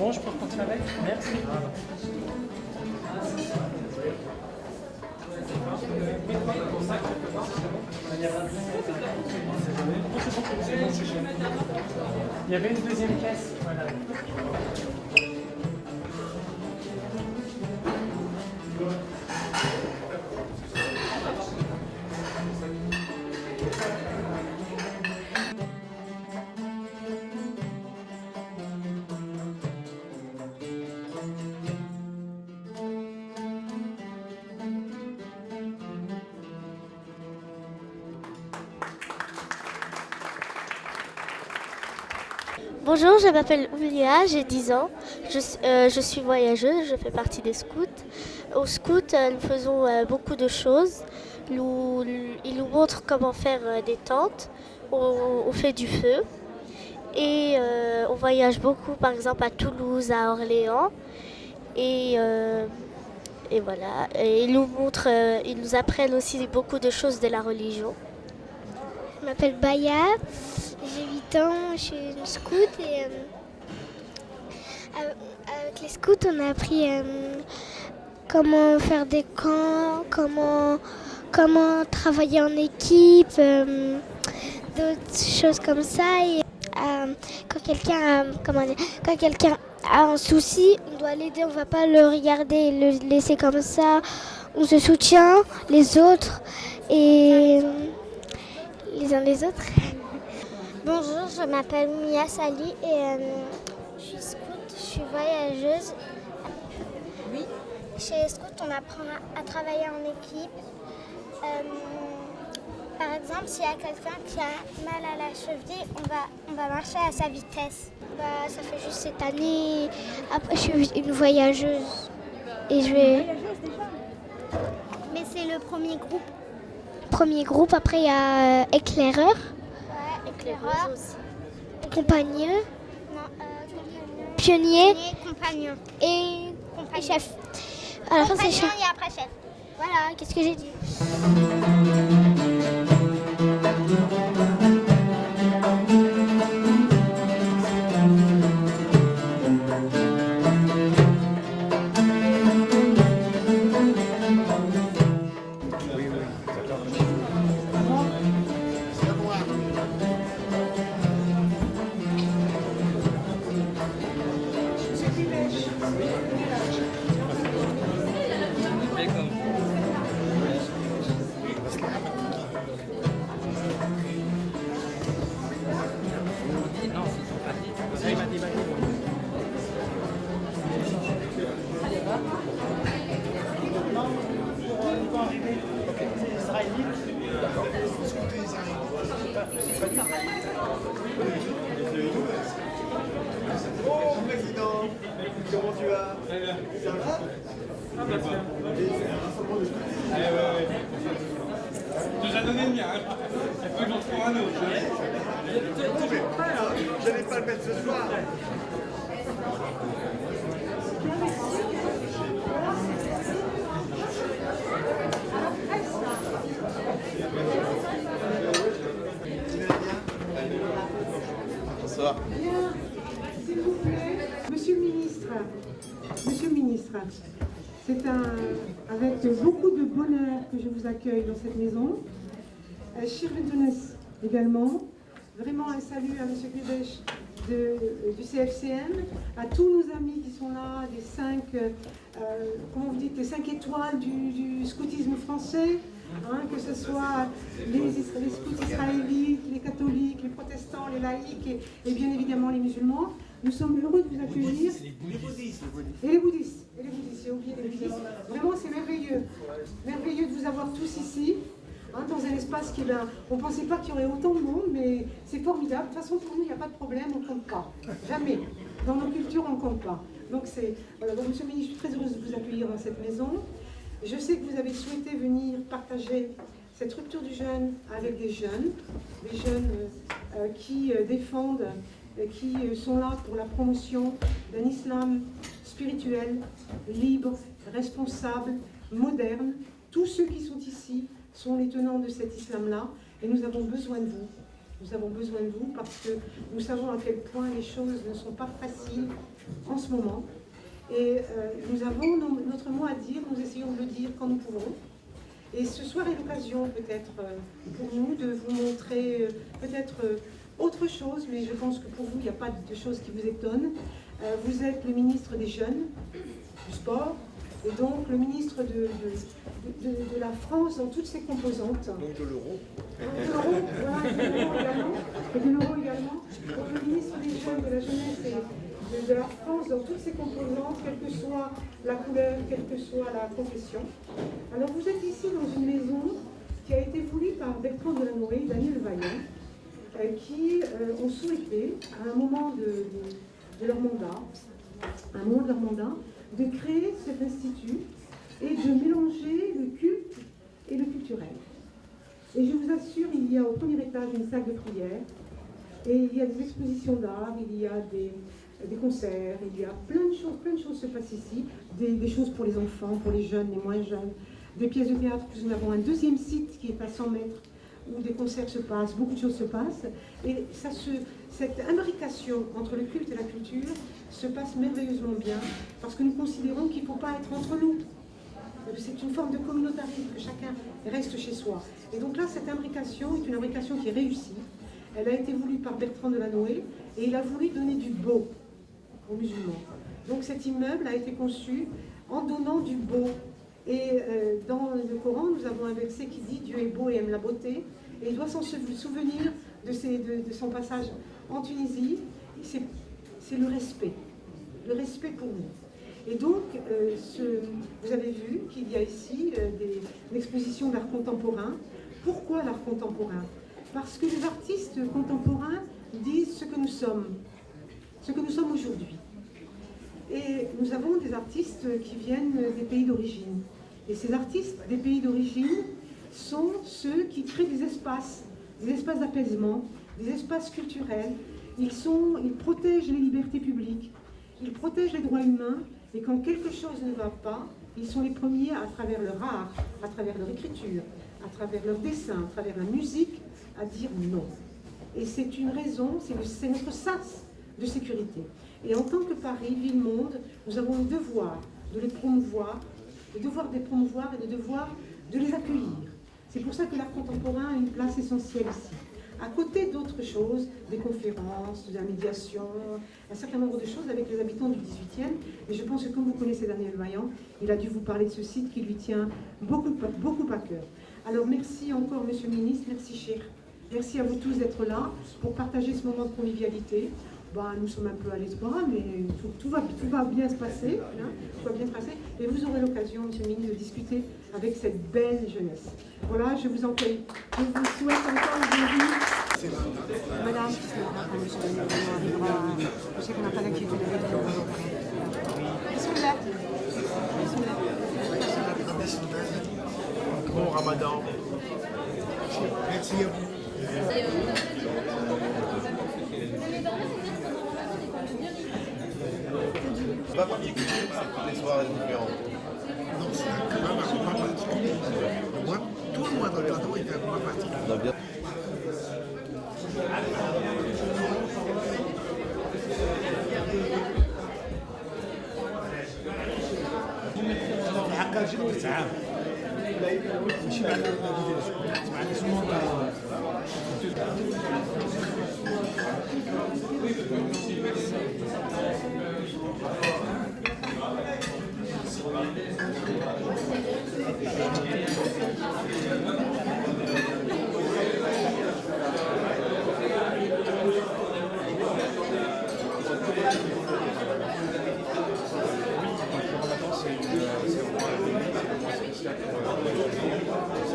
bon, je peux repartir avec? Merci. Il y avait une deuxième caisse. Voilà. Bonjour, je m'appelle Oulia, j'ai 10 ans. Je suis voyageuse, je fais partie des scouts. Au scout, nous faisons beaucoup de choses. Ils nous montrent comment faire des tentes. On fait du feu. Et on voyage beaucoup, par exemple à Toulouse, à Orléans. Et, euh, et voilà. Et ils nous apprennent aussi beaucoup de choses de la religion. Je m'appelle Baya, j'ai 8 ans, je suis une scout et avec les scouts on a appris comment faire des camps, comment travailler en équipe, d'autres choses comme ça. Et quand quelqu'un a un souci, on doit l'aider, on ne va pas le regarder et le laisser comme ça. On se soutient les autres et les uns les autres. Bonjour, je m'appelle Mia Sali et je suis scout, je suis voyageuse. Oui. Chez les scouts, on apprend à travailler en équipe. Par exemple, s'il y a quelqu'un qui a mal à la cheville, on va marcher à sa vitesse. Ça fait juste cette année. Après, je suis une voyageuse. Et je vais. Mais c'est le premier groupe. Après il y a éclaireur. Ouais, éclaireur. Compagneux. Non, compagneux. Pionnier. Compagnon. Et Compagnon. chef. À la fin, c'est chef. Et après chef. Voilà, qu'est-ce que j'ai dit? Oh, président, comment tu vas? Ça va? Ah bah tiens. C'est un rassemblement de scoutisme. Ouais. J'ai déjà donné le mien, hein. Il faut que j'en trouve un autre. Non mais, je n'allais pas le mettre ce soir. Bonsoir. S'il vous plaît, Monsieur le ministre, c'est avec beaucoup de bonheur que je vous accueille dans cette maison. Shirventunes également. Vraiment un salut à Monsieur Guedesh du CFCM, à tous nos amis qui sont là, les 5, comment vous dites, les 5 étoiles du scoutisme français. Que ce soit les scouts israélites, les catholiques, les protestants, les laïcs et bien évidemment les musulmans. Nous sommes heureux de vous accueillir. Les bouddhistes. Et les bouddhistes, j'ai oublié les bouddhistes. Vraiment, c'est merveilleux. Merveilleux de vous avoir tous ici, dans un espace on ne pensait pas qu'il y aurait autant de monde, mais c'est formidable. De toute façon, pour nous, il n'y a pas de problème, on ne compte pas. Jamais. Dans nos cultures, on ne compte pas. Donc, Monsieur le ministre, je suis très heureuse de vous accueillir dans cette maison. Je sais que vous avez souhaité venir partager cette rupture du jeûne avec des jeunes qui défendent, qui sont là pour la promotion d'un islam spirituel, libre, responsable, moderne. Tous ceux qui sont ici sont les tenants de cet islam-là et nous avons besoin de vous. Nous avons besoin de vous parce que nous savons à quel point les choses ne sont pas faciles en ce moment. Et nous avons notre mot à dire, nous essayons de le dire quand nous pouvons. Et ce soir est l'occasion peut-être pour nous de vous montrer peut-être autre chose, mais je pense que pour vous, il n'y a pas de choses qui vous étonnent. Vous êtes le ministre des Jeunes, du Sport, et donc le ministre de la France dans toutes ses composantes. Donc de l'euro. De l'euro, voilà, de l'euro également. Et de l'euro également. Donc le ministre des Jeunes, de la Jeunesse et de la France dans toutes ses composantes, quelle que soit la couleur, quelle que soit la confession. Alors vous êtes ici dans une maison qui a été voulue par Bertrand Delanoë et Daniel Vaillant, qui ont souhaité, à un moment de leur mandat, de créer cet institut et de mélanger le culte et le culturel. Et je vous assure, il y a au premier étage une salle de prière, et il y a des expositions d'art, il y a des concerts, il y a plein de choses se passent ici, des choses pour les enfants, pour les jeunes, les moins jeunes, des pièces de théâtre. Nous avons un deuxième site qui est à 100 mètres, où des concerts se passent, beaucoup de choses se passent, et cette imbrication entre le culte et la culture se passe merveilleusement bien, parce que nous considérons qu'il ne faut pas être entre nous. C'est une forme de communautarisme, que chacun reste chez soi. Et donc là, cette imbrication est une imbrication qui est réussie. Elle a été voulue par Bertrand Delanoë, et il a voulu donner du beau aux musulmans. Donc cet immeuble a été conçu en donnant du beau. Et dans le Coran, nous avons un verset qui dit « Dieu est beau et aime la beauté ». Et il doit s'en souvenir de son passage en Tunisie. C'est le respect pour nous. Et donc, vous avez vu qu'il y a ici une exposition d'art contemporain. Pourquoi l'art contemporain? Parce que les artistes contemporains disent ce que nous sommes aujourd'hui. Et nous avons des artistes qui viennent des pays d'origine. Et ces artistes des pays d'origine sont ceux qui créent des espaces d'apaisement, des espaces culturels. Ils protègent les libertés publiques, ils protègent les droits humains, et quand quelque chose ne va pas, ils sont les premiers à travers leur art, à travers leur écriture, à travers leur dessin, à travers la musique, à dire non. Et c'est une raison, c'est notre sas de sécurité. Et en tant que Paris, ville-monde, nous avons le devoir de les promouvoir, le devoir de les promouvoir et le devoir de les accueillir. C'est pour ça que l'art contemporain a une place essentielle ici. À côté d'autres choses, des conférences, de la médiation, un certain nombre de choses avec les habitants du 18e. Et je pense que comme vous connaissez Daniel Vaillant, il a dû vous parler de ce site qui lui tient beaucoup à cœur. Alors merci encore, Monsieur le Ministre, merci cher. Merci à vous tous d'être là pour partager ce moment de convivialité. Nous sommes un peu à l'espoir, mais tout va bien se passer. Hein, tout va bien se passer. Et vous aurez l'occasion, Monsieur le Ministre, de discuter avec cette belle jeunesse. Voilà, je vous en prie. Je vous souhaite encore une bienvenue. Madame, Monsieur arrivera. Je sais qu'on n'a pas d'inquiétude avec vous. Bismillah. Bon Ramadan. Merci à vous. C'est pas parmi les cultures, c'est toutes les soirées différentes. Non, c'est quand même un repas particulier. Moi, tout le mois de Ramadan est un repas particulier.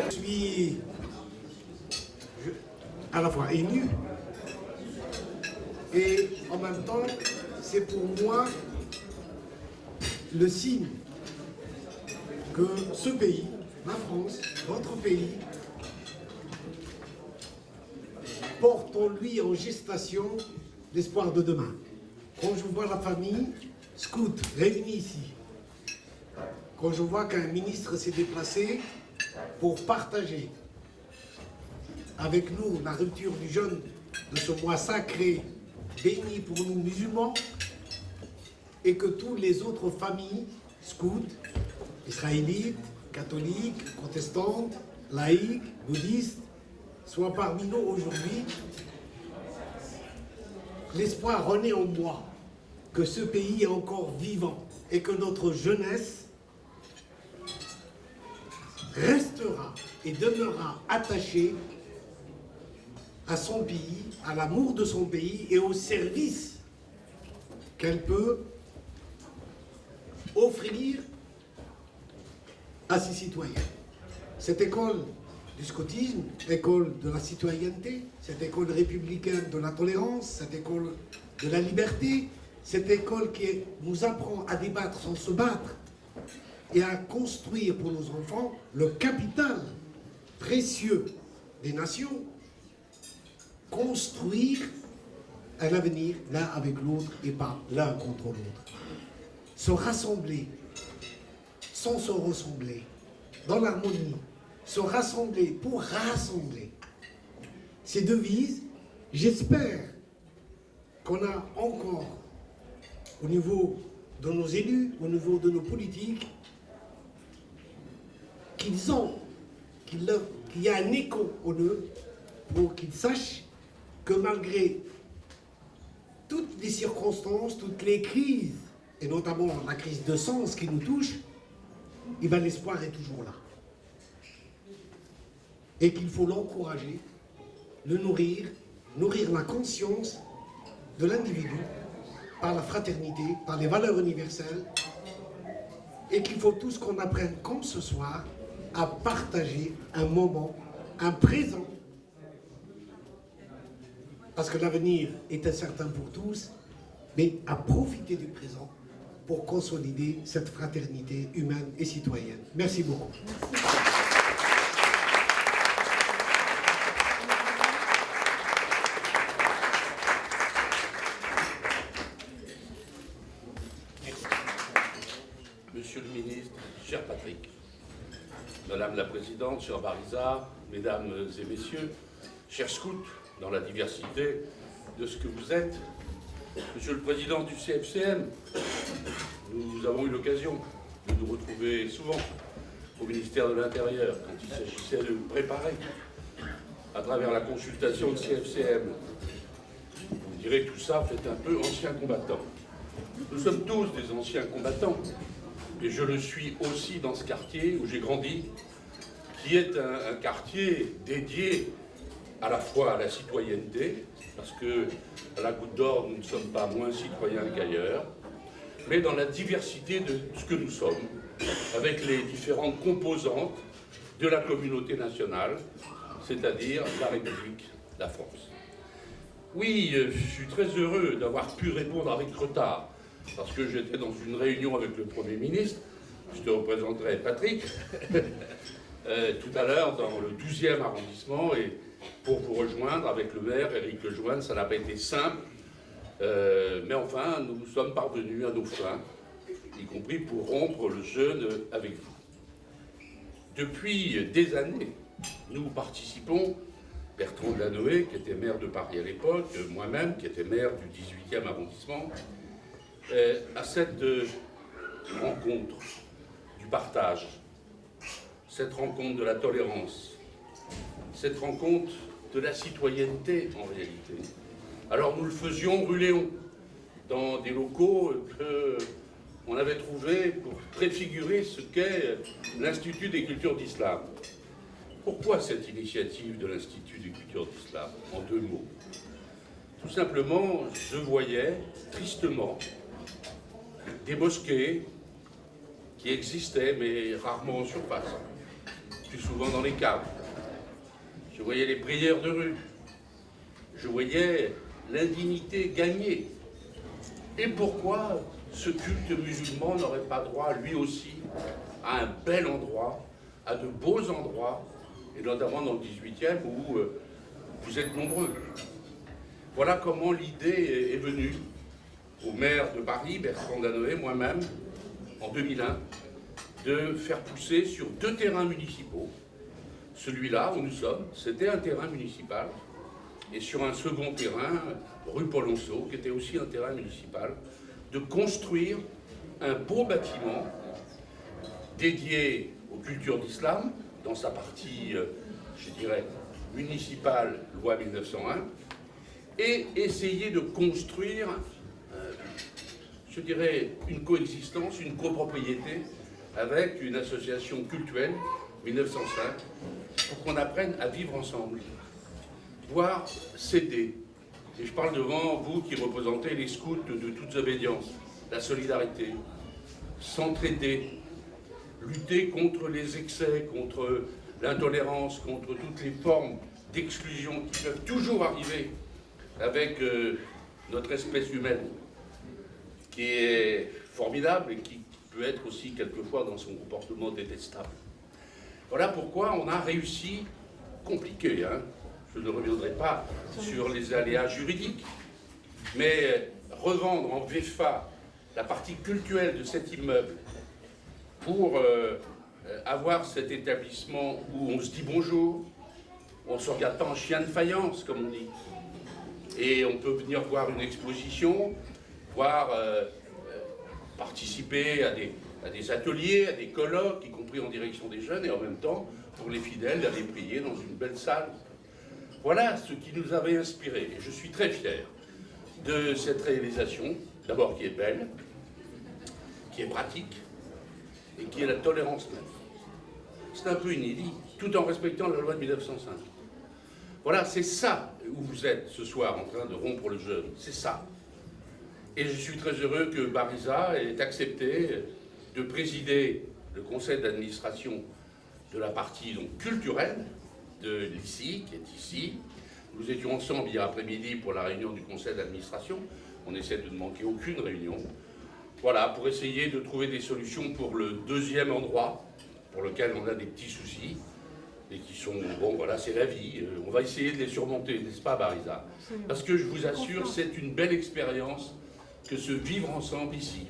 Je suis à la fois ému et en même temps, c'est pour moi le signe que ce pays, la France, votre pays, porte en lui en gestation l'espoir de demain. Quand je vois la famille scout réunie ici, quand je vois qu'un ministre s'est déplacé pour partager avec nous la rupture du jeûne de ce mois sacré, béni pour nous musulmans, et que toutes les autres familles, scouts, israélites, catholiques, protestantes, laïques, bouddhistes, soient parmi nous aujourd'hui. L'espoir renaît en moi que ce pays est encore vivant et que notre jeunesse restera et demeurera attachée à son pays, à l'amour de son pays et au service qu'elle peut offrir à ses citoyens. Cette école du scoutisme, école de la citoyenneté, cette école républicaine de la tolérance, cette école de la liberté, cette école qui nous apprend à débattre sans se battre et à construire pour nos enfants le capital précieux des nations, construire un avenir l'un avec l'autre et pas l'un contre l'autre. Se rassembler sans se ressembler, dans l'harmonie, se rassembler pour rassembler. Ces devises, j'espère qu'on a encore, au niveau de nos élus, au niveau de nos politiques, qu'il y a un écho en eux pour qu'ils sachent que malgré toutes les circonstances, toutes les crises, et notamment la crise de sens qui nous touche, eh bien l'espoir est toujours là. Et qu'il faut l'encourager, le nourrir la conscience de l'individu par la fraternité, par les valeurs universelles, et qu'il faut tous qu'on apprenne, comme ce soir, à partager un moment, un présent, parce que l'avenir est incertain pour tous, mais à profiter du présent pour consolider cette fraternité humaine et citoyenne. Merci beaucoup. Monsieur le ministre, cher Patrick, Madame la Présidente, cher Barisa, Mesdames et Messieurs, chers scouts, dans la diversité de ce que vous êtes, Monsieur le Président du CFCM, nous avons eu l'occasion de nous retrouver souvent au ministère de l'Intérieur quand il s'agissait de préparer, à travers la consultation de CFCM. Vous direz tout ça fait un peu ancien combattant. Nous sommes tous des anciens combattants, et je le suis aussi dans ce quartier où j'ai grandi, qui est un quartier dédié à la fois à la citoyenneté, parce que à la Goutte d'Or, nous ne sommes pas moins citoyens qu'ailleurs, mais dans la diversité de ce que nous sommes, avec les différentes composantes de la communauté nationale, c'est-à-dire la République, la France. Oui, je suis très heureux d'avoir pu répondre avec retard, parce que j'étais dans une réunion avec le Premier ministre, je te représenterai Patrick, tout à l'heure dans le 12e arrondissement, et pour vous rejoindre avec le maire, Éric Lejoine, ça n'a pas été simple, mais enfin, nous sommes parvenus à nos fins, y compris pour rompre le jeûne avec vous. Depuis des années, nous participons, Bertrand Delanoë, qui était maire de Paris à l'époque, moi-même, qui était maire du 18e arrondissement, à cette rencontre du partage, cette rencontre de la tolérance, cette rencontre de la citoyenneté en réalité. Alors nous le faisions rue Léon, dans des locaux qu'on avait trouvés pour préfigurer ce qu'est l'Institut des cultures d'islam. Pourquoi cette initiative de l'Institut des cultures d'islam? En deux mots. Tout simplement, je voyais tristement des mosquées qui existaient, mais rarement en surface, plus souvent dans les caves. Je voyais les prières de rue. Je voyais l'indignité gagnée. Et pourquoi ce culte musulman n'aurait pas droit, lui aussi, à un bel endroit, à de beaux endroits, et notamment dans le 18e où vous êtes nombreux. Voilà comment l'idée est venue au maire de Paris, Bertrand Delanoë, moi-même, en 2001, de faire pousser sur 2 terrains municipaux. Celui-là où nous sommes, c'était un terrain municipal, et sur un second terrain, rue Polonceau, qui était aussi un terrain municipal, de construire un beau bâtiment dédié aux cultures d'islam, dans sa partie, je dirais, municipale, loi 1901, et essayer de construire, je dirais, une coexistence, une copropriété avec une association cultuelle, 1905, pour qu'on apprenne à vivre ensemble, voire s'aider. Et je parle devant vous qui représentez les scouts de toutes obédiences, la solidarité, s'entraider, lutter contre les excès, contre l'intolérance, contre toutes les formes d'exclusion qui peuvent toujours arriver avec notre espèce humaine, qui est formidable et qui peut être aussi quelquefois dans son comportement détestable. Voilà pourquoi on a réussi, compliqué, hein, je ne reviendrai pas sur les aléas juridiques, mais revendre en VFA la partie cultuelle de cet immeuble pour avoir cet établissement où on se dit bonjour, où on ne se regarde pas en chien de faïence, comme on dit. Et on peut venir voir une exposition, voir participer à des ateliers, à des colloques, y compris en direction des jeunes, et en même temps, pour les fidèles, d'aller prier dans une belle salle. Voilà ce qui nous avait inspiré. Et je suis très fier de cette réalisation, d'abord qui est belle, qui est pratique, et qui est la tolérance même. C'est un peu inédit, tout en respectant la loi de 1905. Voilà, c'est ça où vous êtes ce soir en train de rompre le jeûne, c'est ça. Et je suis très heureux que Barisa ait accepté de présider le conseil d'administration de la partie donc, culturelle de l'ICI, qui est ici. Nous étions ensemble hier après-midi pour la réunion du conseil d'administration. On essaie de ne manquer aucune réunion. Voilà, pour essayer de trouver des solutions pour le deuxième endroit, pour lequel on a des petits soucis, et qui sont, bon voilà, c'est la vie. On va essayer de les surmonter, n'est-ce pas, Barisa? Parce que je vous assure, c'est une belle expérience que ce vivre ensemble ici.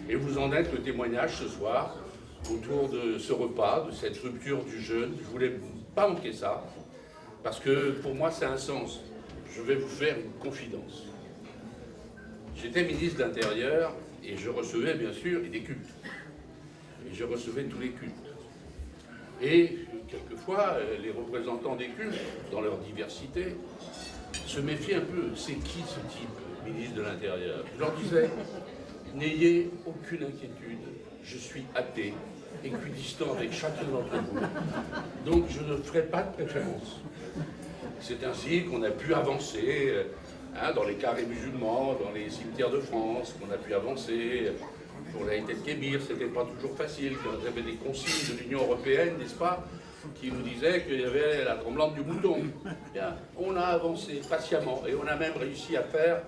Et vous en êtes le témoignage ce soir, autour de ce repas, de cette rupture du jeûne. Je voulais pas manquer ça, parce que pour moi, c'est un sens. Je vais vous faire une confidence. J'étais ministre de l'Intérieur et je recevais bien sûr des cultes. Et je recevais tous les cultes. Et quelquefois, les représentants des cultes, dans leur diversité, se méfiaient un peu. C'est qui ce type, ministre de l'Intérieur? Je leur disais, n'ayez aucune inquiétude, je suis athée, équidistant avec chacun d'entre vous. Donc je ne ferai pas de préférence. C'est ainsi qu'on a pu avancer dans les carrés musulmans, dans les cimetières de France, qu'on a pu avancer. Pour la Haït el-Kébir, c'était pas toujours facile. Il y avait des consignes de l'Union européenne, n'est-ce pas, qui nous disaient qu'il y avait la tremblante du mouton. Bien, on a avancé patiemment et on a même réussi à faire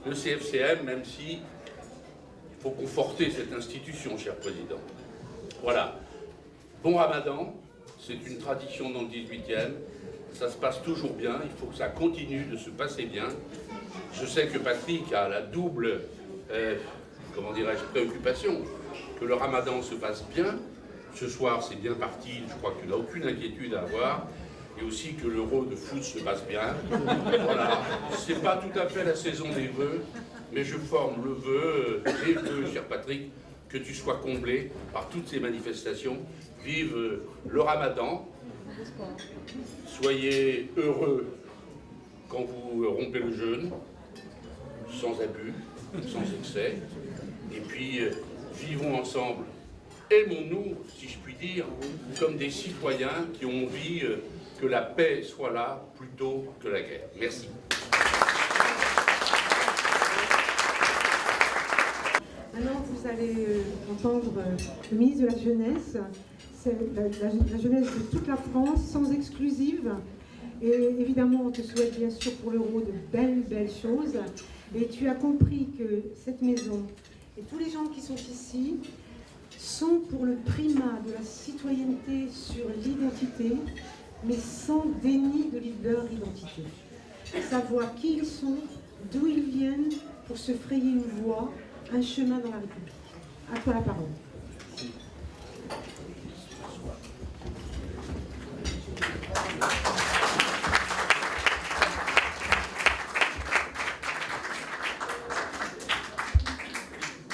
le CFCM, même si il faut conforter cette institution, cher Président. Voilà. Bon Ramadan, c'est une tradition dans le 18e. Ça se passe toujours bien, il faut que ça continue de se passer bien. Je sais que Patrick a la double, comment dirais-je, préoccupation, que le Ramadan se passe bien. Ce soir, c'est bien parti, je crois qu'il n'a aucune inquiétude à avoir. Et aussi que l'Euro de foot se passe bien. Voilà. C'est pas tout à fait la saison des vœux, mais je forme le vœu, et le vœu, cher Patrick, que tu sois comblé par toutes ces manifestations. Vive le Ramadan. Soyez heureux quand vous rompez le jeûne, sans abus, sans excès. Et puis, vivons ensemble. Aimons-nous, si je puis dire, comme des citoyens qui ont envie que la paix soit là plutôt que la guerre. Merci. Maintenant, vous allez entendre le ministre de la Jeunesse. C'est la jeunesse de toute la France, sans exclusive. Et évidemment, on te souhaite bien sûr pour l'Euro de belles choses. Et tu as compris que cette maison et tous les gens qui sont ici sont pour le primat de la citoyenneté sur l'identité, mais sans déni de leur identité. Savoir qui ils sont, d'où ils viennent, pour se frayer une voie, un chemin dans la République. À toi la parole.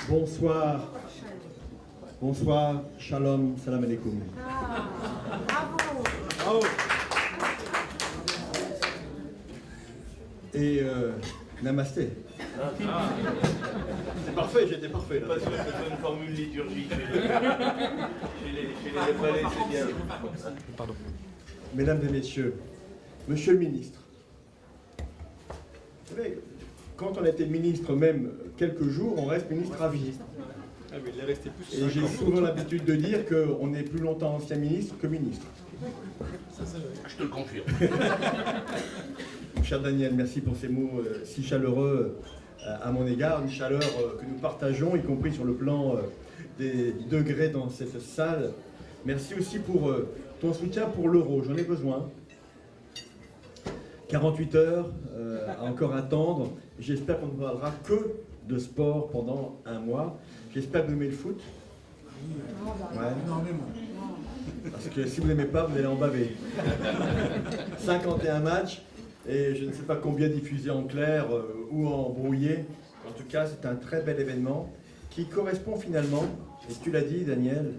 Bonsoir. Bonsoir, shalom, salam alaikum. Bravo. Et namasté. C'est parfait, j'étais parfait là. Pas sûr que ce soit une formule liturgique chez les Népalais, c'est bien. Pardon. Mesdames et messieurs, monsieur le ministre, vous savez, quand on a été ministre même quelques jours, on reste ministre à vie. Ah oui, il est resté plus. Et j'ai souvent l'habitude de dire qu'on est plus longtemps ancien ministre que ministre. Je te le confirme. Cher Daniel, merci pour ces mots si chaleureux à mon égard, une chaleur que nous partageons, y compris sur le plan des degrés dans cette salle. Merci aussi pour ton soutien pour l'euro, j'en ai besoin. 48 heures à encore attendre. J'espère qu'on ne parlera que de sport pendant un mois. J'espère que vous aimez le foot. Ouais. Parce que si vous n'aimez pas, vous allez en baver. 51 matchs et je ne sais pas combien diffusés en clair ou en brouillé. En tout cas, c'est un très bel événement qui correspond finalement, et tu l'as dit Daniel,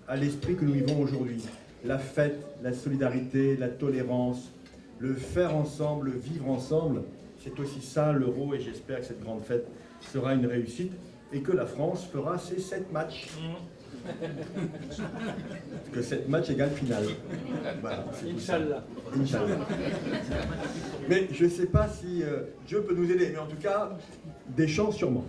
à l'esprit que nous vivons aujourd'hui. La fête, la solidarité, la tolérance, le faire ensemble, le vivre ensemble, c'est aussi ça l'euro et j'espère que cette grande fête sera une réussite et que la France fera ses 7 matchs. Que 7 matchs égale finale. Voilà, Inch'Allah. Inch'Allah. Mais je ne sais pas si Dieu peut nous aider, mais en tout cas, des chances sûrement.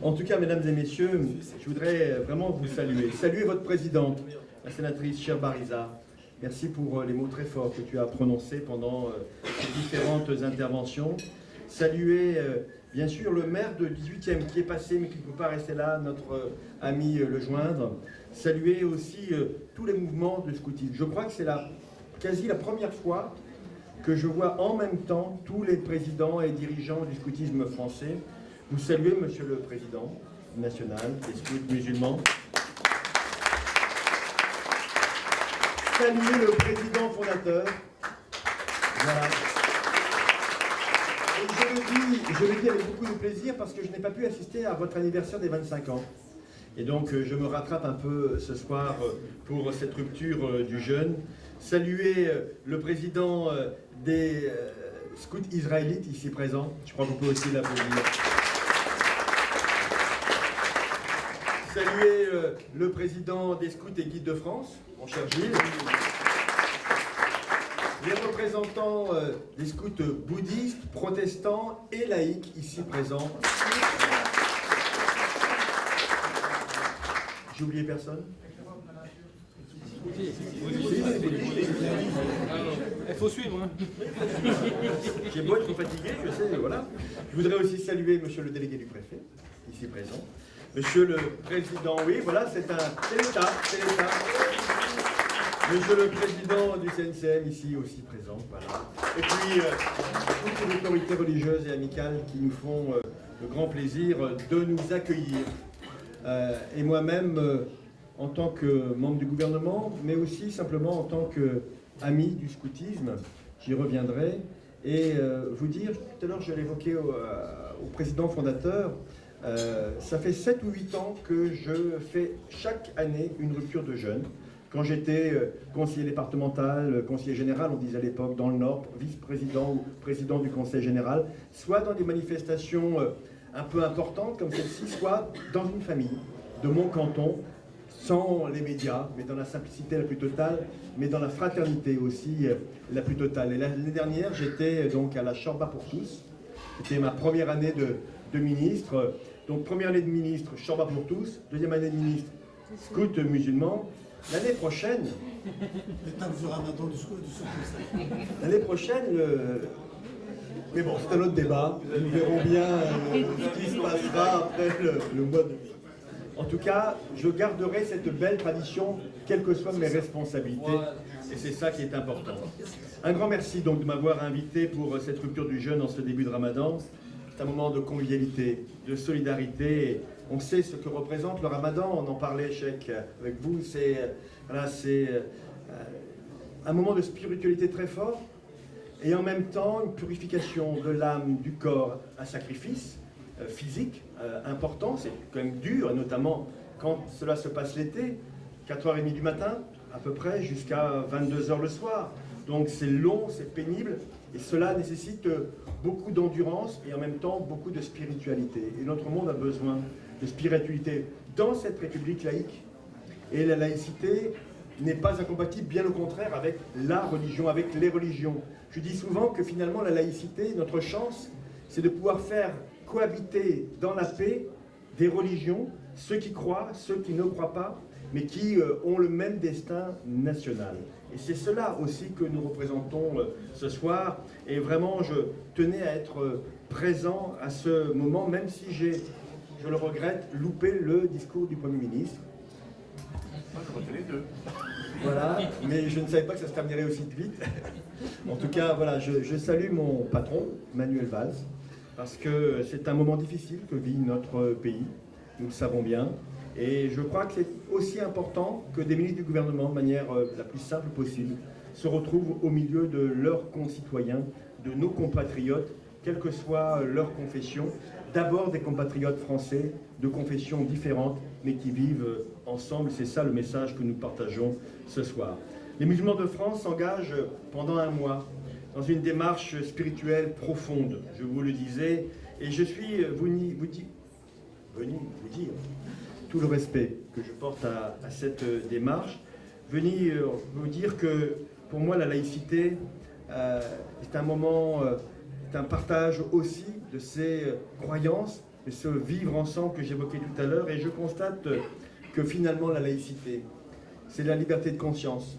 En tout cas, mesdames et messieurs, je voudrais vraiment vous saluer. Saluer votre présidente, la sénatrice Chère Bariza. Merci pour les mots très forts que tu as prononcés pendant ces différentes interventions. Saluer, bien sûr, le maire de 18e qui est passé mais qui ne peut pas rester là, notre ami Le Joindre. Saluer aussi tous les mouvements de scoutisme. Je crois que c'est quasi la première fois que je vois en même temps tous les présidents et dirigeants du scoutisme français. Vous saluez, monsieur le président national des scouts musulmans. Saluer le président fondateur. Voilà. Et je le dis avec beaucoup de plaisir parce que je n'ai pas pu assister à votre anniversaire des 25 ans. Et donc je me rattrape un peu ce soir pour cette rupture du jeûne. Saluer le président des scouts israélites ici présents. Je crois que vous pouvez aussi l'applaudir. Saluer le président des scouts et guides de France, mon cher Gilles. Les représentants des scouts bouddhistes, protestants et laïcs ici présents. J'ai oublié personne? Il faut suivre. Hein. J'ai beau être fatigué, je sais, voilà. Je voudrais aussi saluer monsieur le délégué du préfet, ici présent. Monsieur le président, oui, voilà, c'est l'État, c'est l'État. Monsieur le président du CNCM, ici aussi présent, voilà. Et puis, toutes les autorités religieuses et amicales qui nous font le grand plaisir de nous accueillir. Et moi-même, en tant que membre du gouvernement, mais aussi simplement en tant qu'ami du scoutisme, j'y reviendrai. Et vous dire, tout à l'heure je l'évoquais au président fondateur, ça fait 7 ou 8 ans que je fais chaque année une rupture de jeûne. Quand j'étais conseiller départemental, conseiller général, on disait à l'époque dans le Nord, vice-président ou président du conseil général, soit dans des manifestations un peu importantes comme celle-ci, soit dans une famille de mon canton, sans les médias, mais dans la simplicité la plus totale, mais dans la fraternité aussi la plus totale. Et l'année dernière, j'étais donc à la Shorba pour tous. C'était ma première année de ministre. Donc première année de ministre, Shorba pour tous. Deuxième année de ministre, scout musulman. L'année prochaine... L'année prochaine, mais bon, c'est un autre débat. Nous verrons bien ce qui se passera après le mois de mai. En tout cas, je garderai cette belle tradition, quelles que soient mes responsabilités. Et c'est ça qui est important. Un grand merci donc de m'avoir invité pour cette rupture du jeûne en ce début de Ramadan. C'est un moment de convivialité, de solidarité. On sait ce que représente le Ramadan. On en parlait, Cheikh, avec vous. C'est un moment de spiritualité très fort. Et en même temps, une purification de l'âme, du corps, un sacrifice. physique important, c'est quand même dur, et notamment quand cela se passe l'été, 4h30 du matin à peu près jusqu'à 22h le soir. Donc c'est long, c'est pénible, et cela nécessite beaucoup d'endurance et en même temps beaucoup de spiritualité. Et notre monde a besoin de spiritualité dans cette république laïque. Et la laïcité n'est pas incompatible, bien au contraire, avec la religion, avec les religions. Je dis souvent que finalement la laïcité, notre chance, c'est de pouvoir faire cohabiter dans la paix des religions, ceux qui croient, ceux qui ne croient pas, mais qui ont le même destin national. Et c'est cela aussi que nous représentons ce soir. Et vraiment, je tenais à être présent à ce moment, même si j'ai, je le regrette, loupé le discours du Premier ministre. Moi, je refais les deux. Voilà, mais je ne savais pas que ça se terminerait aussi vite. En tout cas, voilà, je salue mon patron, Manuel Valls, parce que c'est un moment difficile que vit notre pays, nous le savons bien. Et je crois que c'est aussi important que des ministres du gouvernement, de manière la plus simple possible, se retrouvent au milieu de leurs concitoyens, de nos compatriotes, quelle que soit leur confession. D'abord des compatriotes français de confessions différentes, mais qui vivent ensemble. C'est ça le message que nous partageons ce soir. Les musulmans de France s'engagent pendant un mois dans une démarche spirituelle profonde, je vous le disais, et je suis venu vous dire tout le respect que je porte à cette démarche, venir vous dire que pour moi la laïcité est un moment, est un partage aussi de ces croyances, de ce vivre ensemble que j'évoquais tout à l'heure, et je constate que finalement la laïcité, c'est la liberté de conscience.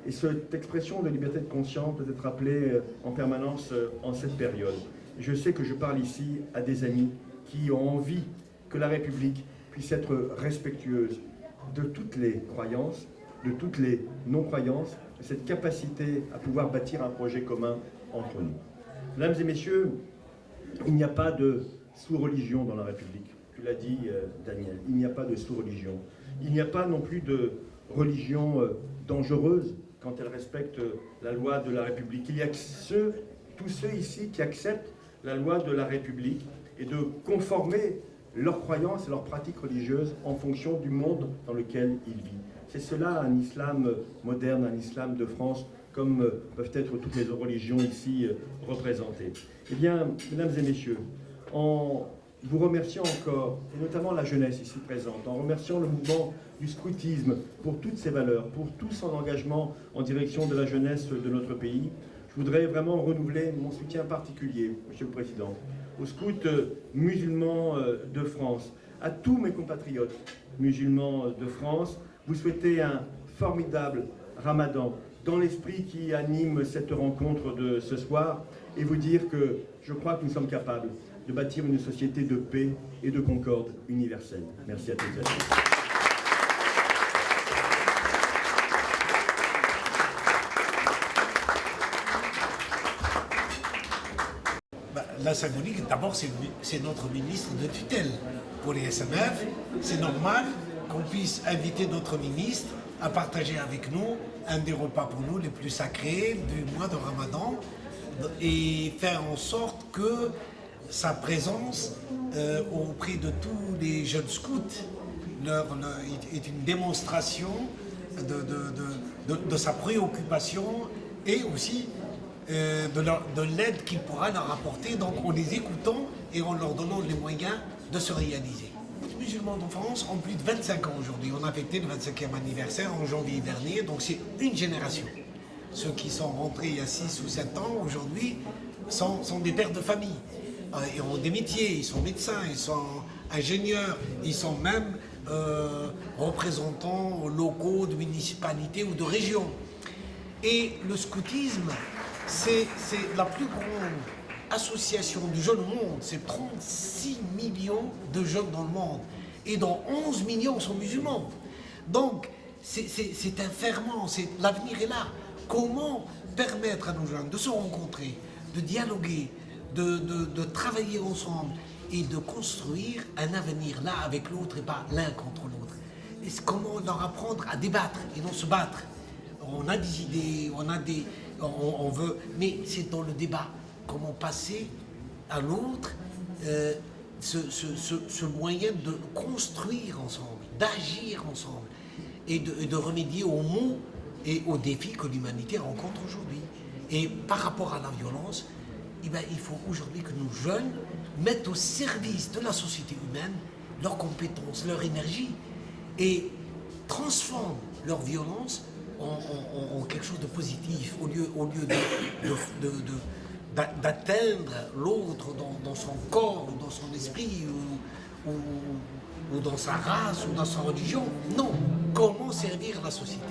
Et cette expression de liberté de conscience doit être rappelée en permanence en cette période. Je sais que je parle ici à des amis qui ont envie que la République puisse être respectueuse de toutes les croyances, de toutes les non-croyances, de cette capacité à pouvoir bâtir un projet commun entre nous. Mesdames et messieurs, il n'y a pas de sous-religion dans la République. Tu l'as dit, Daniel, il n'y a pas de sous-religion. Il n'y a pas non plus de religion dangereuse quand elle respecte la loi de la République. Il y a tous ceux ici qui acceptent la loi de la République et de conformer leurs croyances et leurs pratiques religieuses en fonction du monde dans lequel ils vivent. C'est cela un islam moderne, un islam de France, comme peuvent être toutes les religions ici représentées. Eh bien, mesdames et messieurs, en vous remerciant encore, et notamment la jeunesse ici présente, en remerciant le mouvement du scoutisme pour toutes ses valeurs, pour tout son engagement en direction de la jeunesse de notre pays, je voudrais vraiment renouveler mon soutien particulier, Monsieur le Président, aux scouts musulmans de France, à tous mes compatriotes musulmans de France. Vous souhaitez un formidable Ramadan dans l'esprit qui anime cette rencontre de ce soir et vous dire que je crois que nous sommes capables de bâtir une société de paix et de concorde universelle. Merci à toutes et à tous. La symbolique, d'abord, c'est notre ministre de tutelle. Pour les SMF, c'est normal qu'on puisse inviter notre ministre à partager avec nous un des repas pour nous les plus sacrés du mois de Ramadan et faire en sorte que sa présence auprès de tous les jeunes scouts est une démonstration de sa préoccupation et aussi de l'aide qu'il pourra leur apporter, donc en les écoutant et en leur donnant les moyens de se réaliser. Les musulmans de France ont plus de 25 ans aujourd'hui. On a fêté le 25e anniversaire en janvier dernier, donc c'est une génération. Ceux qui sont rentrés il y a 6 ou 7 ans aujourd'hui sont des pères de famille. Ils ont des métiers, ils sont médecins, ils sont ingénieurs, ils sont même représentants locaux de municipalités ou de régions. Et le scoutisme, c'est la plus grande association de jeunes au monde. C'est 36 millions de jeunes dans le monde. Et dont 11 millions sont musulmans. Donc, c'est un ferment, l'avenir est là. Comment permettre à nos jeunes de se rencontrer, de dialoguer, de travailler ensemble et de construire un avenir là avec l'autre et pas l'un contre l'autre. Et comment leur apprendre à débattre et non se battre. On a des idées, on veut, mais c'est dans le débat. Comment passer à l'autre ce moyen de construire ensemble, d'agir ensemble et de remédier aux maux et aux défis que l'humanité rencontre aujourd'hui. Et par rapport à la violence, eh bien, il faut aujourd'hui que nos jeunes mettent au service de la société humaine leurs compétences, leur énergie et transforment leur violence en quelque chose de positif au lieu d'atteindre l'autre dans son corps ou dans son esprit ou dans sa race ou dans sa religion. Non, comment servir la société?